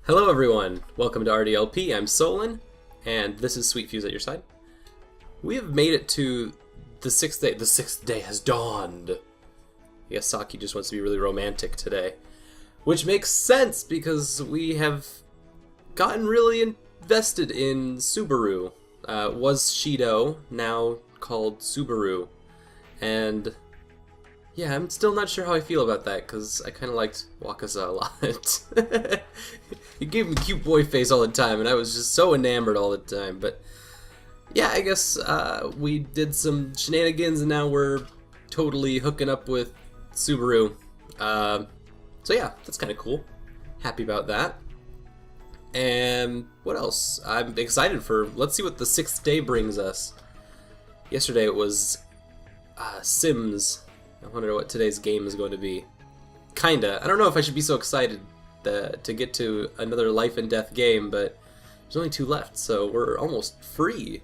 Hello everyone, welcome to RDLP, I'm Solon, and this is Sweet Fuse at your side. We have made it to the 6th day. The 6th day has dawned. I guess Saki just wants to be really romantic today. Which makes sense because we have gotten really invested in Subaru. Was Shidou, now called Subaru. And yeah, I'm still not sure how I feel about that, because I kind of liked Wakaza a lot. He gave him a cute boy face all the time, and I was just so enamored all the time. But yeah, I guess we did some shenanigans, and now we're totally hooking up with Subaru. So yeah, that's kind of cool. Happy about that. And what else? I'm excited for, let's see what the 6th day brings us. Yesterday it was Sims. I wonder what today's game is going to be. Kinda. I don't know if I should be so excited to get to another life and death game, but there's only 2 left, so we're almost free.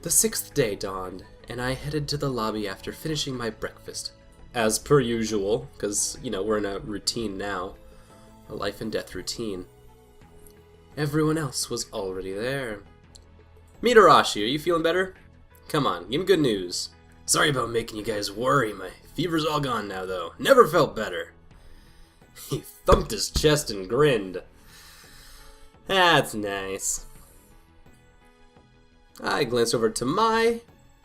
The 6th day dawned, and I headed to the lobby after finishing my breakfast. As per usual, because, you know, we're in a routine now. A life and death routine. Everyone else was already there. Mitarashi, are you feeling better? Come on, give me good news. Sorry about making you guys worry. My fever's all gone now, though. Never felt better. He thumped his chest and grinned. That's nice. I glanced over to Mai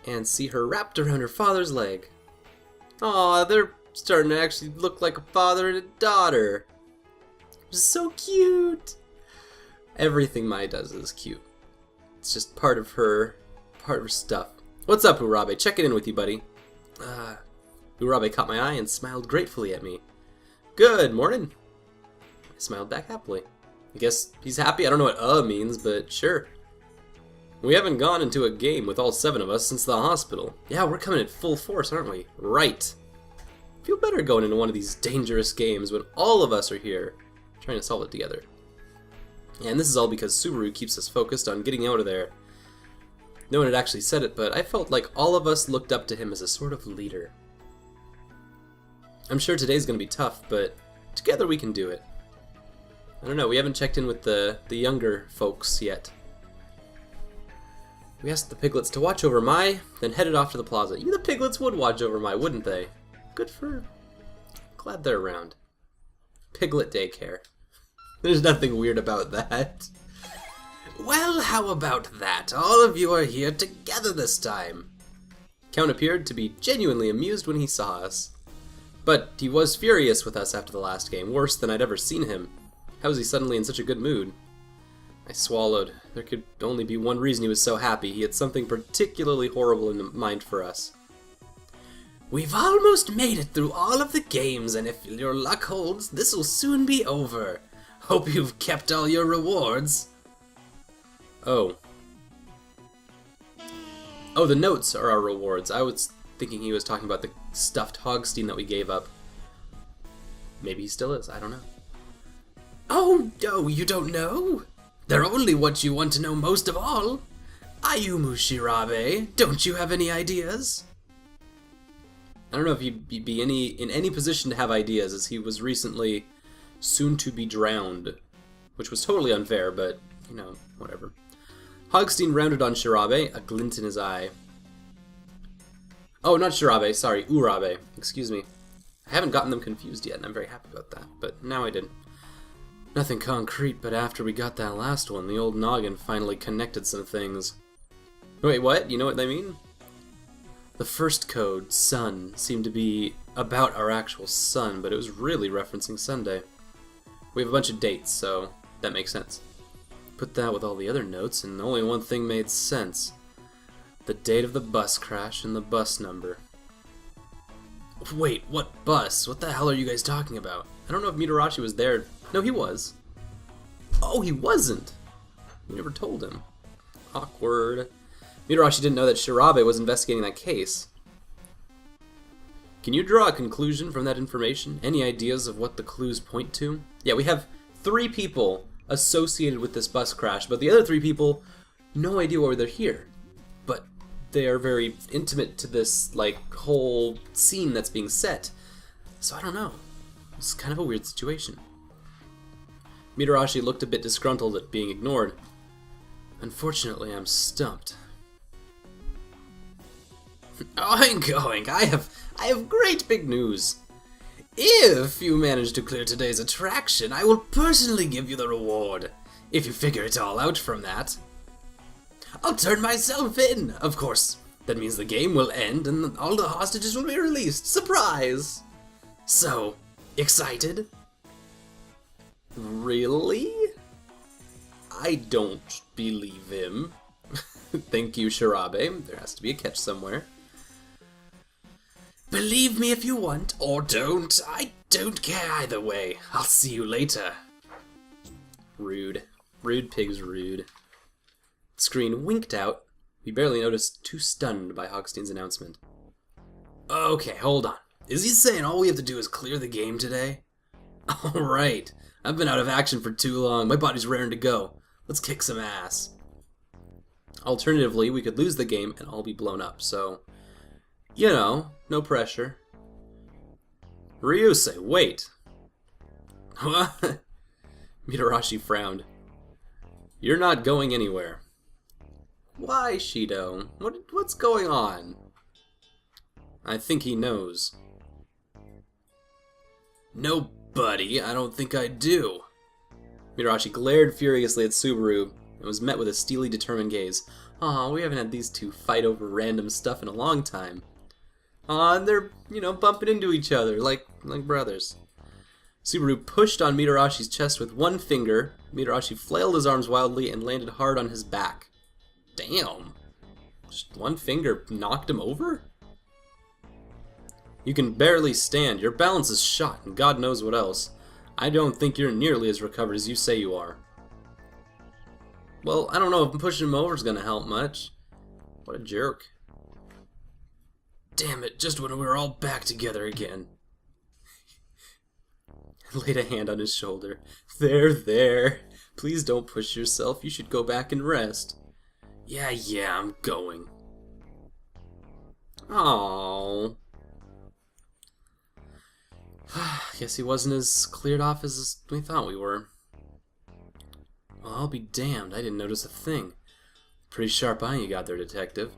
and see her wrapped around her father's leg. Aw, they're starting to actually look like a father and a daughter. So cute. Everything Mai does is cute. It's just part of her stuff. What's up, Urabe? Checking in with you, buddy. Urabe caught my eye and smiled gratefully at me. Good morning. I smiled back happily. I guess he's happy. I don't know what means, but sure. We haven't gone into a game with all 7 of us since the hospital. Yeah, we're coming at full force, aren't we? Right. Feel better going into one of these dangerous games when all of us are here, trying to solve it together. And this is all because Subaru keeps us focused on getting out of there. No one had actually said it, but I felt like all of us looked up to him as a sort of leader. I'm sure today's gonna be tough, but together we can do it. I don't know, we haven't checked in with the younger folks yet. We asked the piglets to watch over Mai, then headed off to the plaza. Even the piglets would watch over Mai, wouldn't they? Good for... glad they're around. Piglet daycare. There's nothing weird about that. Well, how about that? All of you are here together this time. Count appeared to be genuinely amused when he saw us. But he was furious with us after the last game, worse than I'd ever seen him. How was he suddenly in such a good mood? I swallowed. There could only be one reason he was so happy. He had something particularly horrible in mind for us. We've almost made it through all of the games, and if your luck holds, this will soon be over. Hope you've kept all your rewards. Oh. Oh, the notes are our rewards. I was thinking he was talking about the stuffed Hogstein that we gave up. Maybe he still is, I don't know. Oh, no, you don't know? They're only what you want to know most of all. Ayumu Shirabe, don't you have any ideas? I don't know if he'd be in any position to have ideas, as he was recently soon to be drowned. Which was totally unfair, but, you know, whatever. Hogstein rounded on Shirabe, a glint in his eye. Oh, not Shirabe, sorry, Urabe. Excuse me. I haven't gotten them confused yet, and I'm very happy about that, but now I did. Nothing concrete, but after we got that last one, the old noggin finally connected some things. Wait, what? You know what they mean? The first code, Sun, seemed to be about our actual sun, but it was really referencing Sunday. We have a bunch of dates, so that makes sense. Put that with all the other notes, and only one thing made sense. The date of the bus crash and the bus number. Wait, what bus? What the hell are you guys talking about? I don't know if Mitarashi was there. No, he was. Oh, he wasn't! We never told him. Awkward. Mitarashi didn't know that Shirabe was investigating that case. Can you draw a conclusion from that information? Any ideas of what the clues point to? Yeah, we have 3 people associated with this bus crash, but the other 3 people, no idea why they're here. But they are very intimate to this, like, whole scene that's being set. So I don't know. It's kind of a weird situation. Mitarashi looked a bit disgruntled at being ignored. Unfortunately, I'm stumped. I'm going. I have great big news. If you manage to clear today's attraction, I will personally give you the reward. If you figure it all out from that. I'll turn myself in, of course. That means the game will end and all the hostages will be released. Surprise! So, excited? Really? I don't believe him. Thank you, Shirabe. There has to be a catch somewhere. Believe me if you want, or don't. I don't care either way. I'll see you later. Rude. Rude pig's rude. The screen winked out. We barely noticed, too stunned by Hogstein's announcement. Okay, hold on. Is he saying all we have to do is clear the game today? Alright. I've been out of action for too long. My body's raring to go. Let's kick some ass. Alternatively, we could lose the game and all be blown up, so... You know, no pressure. Ryusei, wait. What? Mitarashi frowned. You're not going anywhere. Why, Shidou? What's going on? I think he knows. No, buddy, I don't think I do. Mitarashi glared furiously at Subaru and was met with a steely, determined gaze. Aw, we haven't had these two fight over random stuff in a long time. Aw, and they're, bumping into each other like brothers. Subaru pushed on Mitarashi's chest with one finger. Mitarashi flailed his arms wildly and landed hard on his back. Damn. Just one finger knocked him over? You can barely stand. Your balance is shot, and God knows what else. I don't think you're nearly as recovered as you say you are. Well, I don't know if pushing him over is gonna help much. What a jerk. Damn it, just when we were all back together again. Laid a hand on his shoulder. There. Please don't push yourself. You should go back and rest. Yeah, I'm going. Aww. Guess he wasn't as cleared off as we thought we were. Well, I'll be damned. I didn't notice a thing. Pretty sharp eye you got there, detective.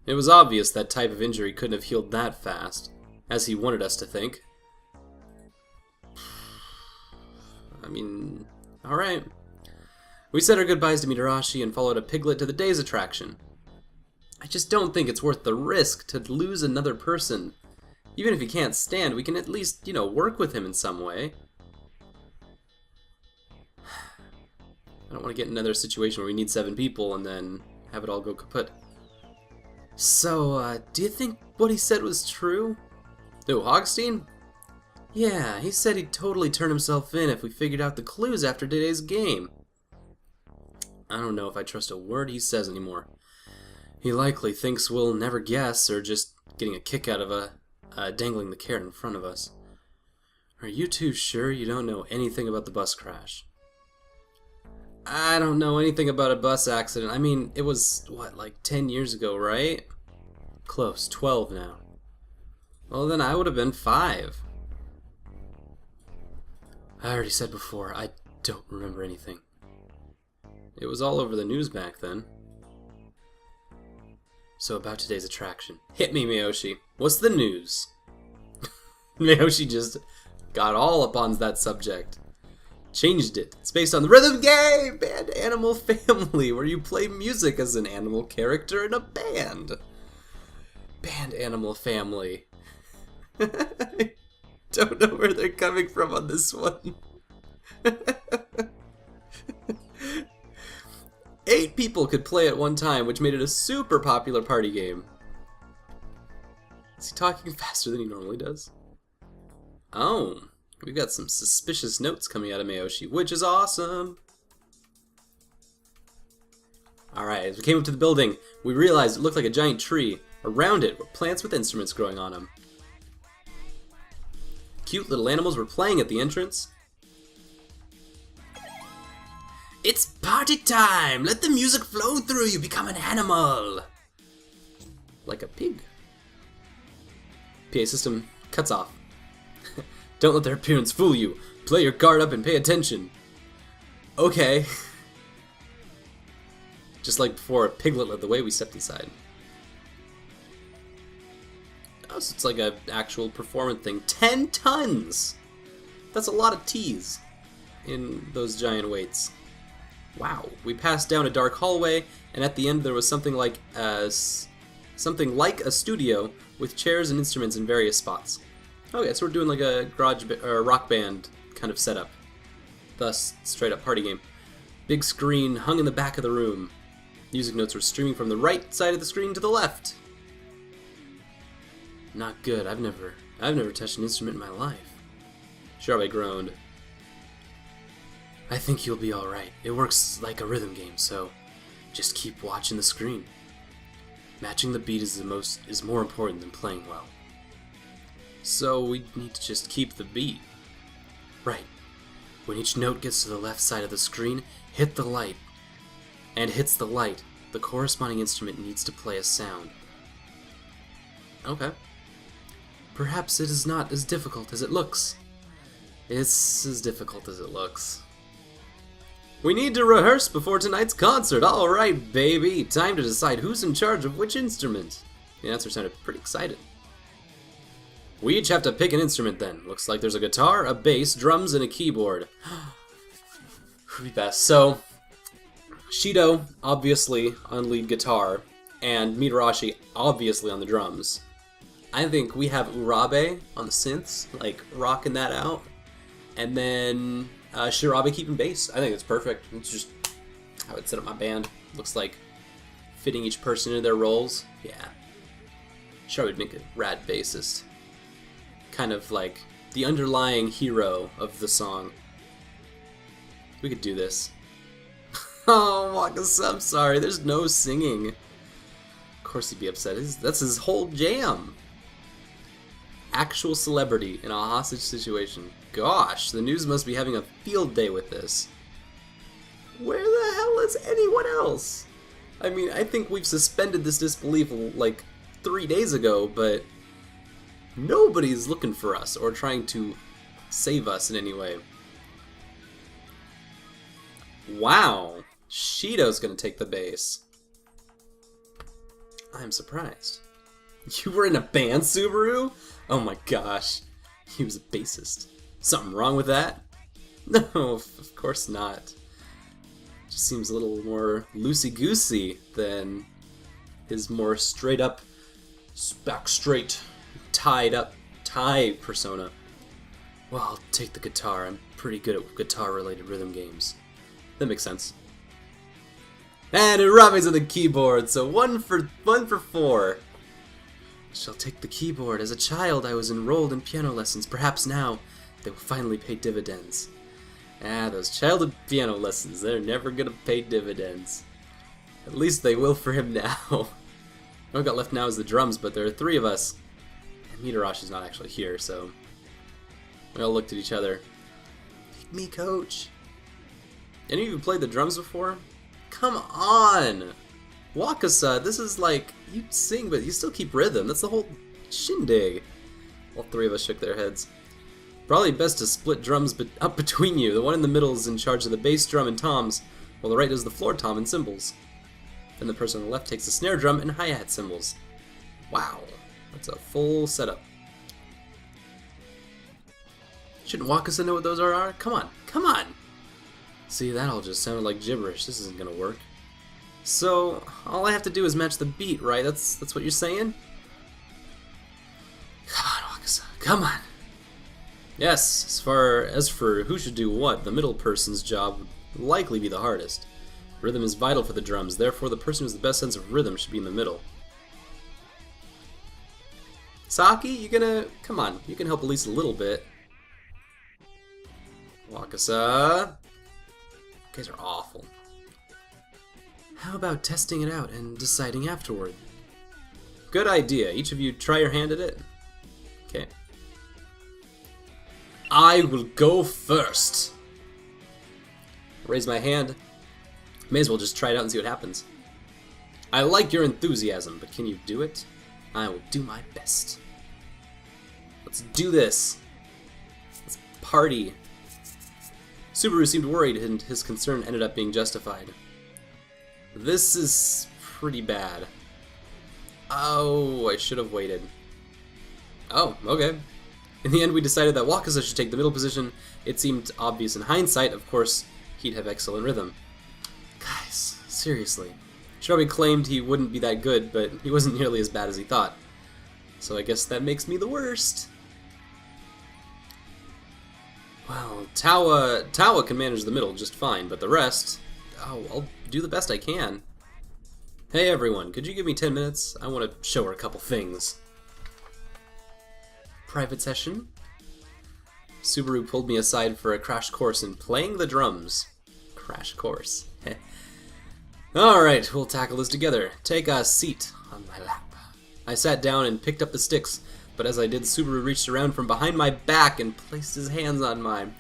It was obvious that type of injury couldn't have healed that fast, as he wanted us to think. I mean, alright. We said our goodbyes to Mitarashi and followed a piglet to the day's attraction. I just don't think it's worth the risk to lose another person. Even if he can't stand, we can at least, work with him in some way. I don't want to get in another situation where we need 7 people and then have it all go kaput. So, do you think what he said was true? Who, Hogstein? Yeah, he said he'd totally turn himself in if we figured out the clues after today's game. I don't know if I trust a word he says anymore. He likely thinks we'll never guess, or just getting a kick out of dangling the carrot in front of us. Are you two sure you don't know anything about the bus crash? I don't know anything about a bus accident. I mean, it was, like 10 years ago, right? Close, 12 now. Well, then I would have been 5. I already said before, I don't remember anything. It was all over the news back then. So about today's attraction. Hit me, Miyoshi. What's the news? Miyoshi just got all up on that subject. Changed it. It's based on the rhythm game! Band Animal Family, where you play music as an animal character in a band. Band Animal Family. I don't know where they're coming from on this one. 8 people could play at one time, which made it a super popular party game. Is he talking faster than he normally does? Oh, we've got some suspicious notes coming out of Miyoshi, which is awesome. Alright, as we came up to the building, we realized it looked like a giant tree. Around it were plants with instruments growing on them. Cute little animals were playing at the entrance. It's party time! Let the music flow through you, become an animal! Like a pig. PA system cuts off. Don't let their appearance fool you. Play your guard up and pay attention. Okay. Just like before, Piglet led the way, we stepped inside. Oh, so it's like an actual performance thing. 10 tons! That's a lot of T's in those giant weights. Wow. We passed down a dark hallway, and at the end there was something like a studio with chairs and instruments in various spots. Okay, so we're doing like a rock band kind of setup. Thus, straight up party game. Big screen hung in the back of the room. Music notes were streaming from the right side of the screen to the left. Not good. I've never touched an instrument in my life. Shirabe groaned. I think you'll be alright. It works like a rhythm game, so just keep watching the screen. Matching the beat is more important than playing well. So we need to just keep the beat. Right. When each note gets to the left side of the screen, hit the light. And hits the light, the corresponding instrument needs to play a sound. Okay. Perhaps it is not as difficult as it looks. It's as difficult as it looks. We need to rehearse before tonight's concert. Alright, baby. Time to decide who's in charge of which instrument. The announcer sounded pretty excited. We each have to pick an instrument then. Looks like there's a guitar, a bass, drums, and a keyboard. Who'd be best? So, Shidou, obviously, on lead guitar, and Mitarashi, obviously, on the drums. I think we have Urabe on the synths, like, rocking that out. And then Shirabe keeping bass. I think it's perfect. It's just how I'd set up my band. Looks like fitting each person into their roles. Yeah. Shirabe would make a rad bassist. Kind of like the underlying hero of the song. We could do this. Oh, Wakasa, I'm sorry, there's no singing. Of course he'd be upset. That's his whole jam. Actual celebrity in a hostage situation. Gosh, the news must be having a field day with this. Where the hell is anyone else? I mean, I think we've suspended this disbelief like 3 days ago, but nobody's looking for us or trying to save us in any way. Wow. Shidou's gonna take the bass. I'm surprised. You were in a band, Subaru? Oh my gosh. He was a bassist. Something wrong with that? No, of course not. Just seems a little more loosey-goosey than his more straight-up, back straight, tied-up tie persona. Well, I'll take the guitar. I'm pretty good at guitar-related rhythm games. That makes sense. And Urabe's on the keyboard, so one for 4. Shall take the keyboard. As a child, I was enrolled in piano lessons. Perhaps now they will finally pay dividends. Ah, those childhood piano lessons, they're never gonna pay dividends. At least they will for him now. All I've got left now is the drums, but there are 3 of us. And Mitarashi's not actually here, so we all looked at each other. Pick me, coach. Any of you played the drums before? Come on! Wakasa, this is like, you sing, but you still keep rhythm. That's the whole shindig. All 3 of us shook their heads. Probably best to split drums up between you. The one in the middle is in charge of the bass drum and toms, while the right does the floor tom and cymbals. Then the person on the left takes the snare drum and hi-hat cymbals. Wow, that's a full setup. Shouldn't Wakasa know what those are? Come on, come on! See, that all just sounded like gibberish. This isn't gonna work. So, all I have to do is match the beat, right? That's what you're saying? Come on, Wakasa, come on! Yes, as for who should do what, the middle person's job would likely be the hardest. Rhythm is vital for the drums, therefore the person who has the best sense of rhythm should be in the middle. Saki, you gonna... Come on, you can help at least a little bit. Wakasa... You guys are awful. How about testing it out and deciding afterward? Good idea. Each of you try your hand at it. Okay. I will go first. Raise my hand. May as well just try it out and see what happens. I like your enthusiasm, but can you do it? I will do my best. Let's do this. Let's party. Subaru seemed worried and his concern ended up being justified. This is pretty bad. Oh, I should have waited. Oh, okay. In the end, we decided that Wakaza should take the middle position. It seemed obvious in hindsight. Of course, he'd have excellent rhythm. Guys, seriously. Shinobi claimed he wouldn't be that good, but he wasn't nearly as bad as he thought. So I guess that makes me the worst. Well, Tawa can manage the middle just fine, but the rest... Oh, I'll do the best I can. Hey everyone, could you give me 10 minutes? I want to show her a couple things. Private session? Subaru pulled me aside for a crash course in playing the drums. Crash course. Alright, we'll tackle this together. Take a seat on my lap. I sat down and picked up the sticks, but as I did, Subaru reached around from behind my back and placed his hands on mine.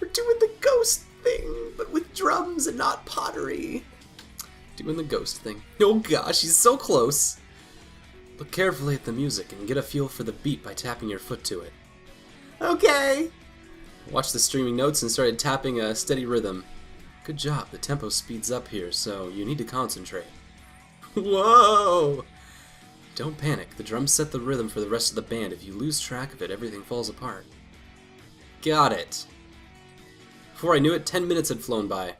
We're doing the ghost thing, but with drums and not pottery. Doing the ghost thing. Oh gosh, he's so close. Look carefully at the music and get a feel for the beat by tapping your foot to it. Okay. Watched the streaming notes and started tapping a steady rhythm. Good job, the tempo speeds up here, so you need to concentrate. Whoa! Don't panic, the drums set the rhythm for the rest of the band. If you lose track of it, everything falls apart. Got it. Before I knew it, 10 minutes had flown by.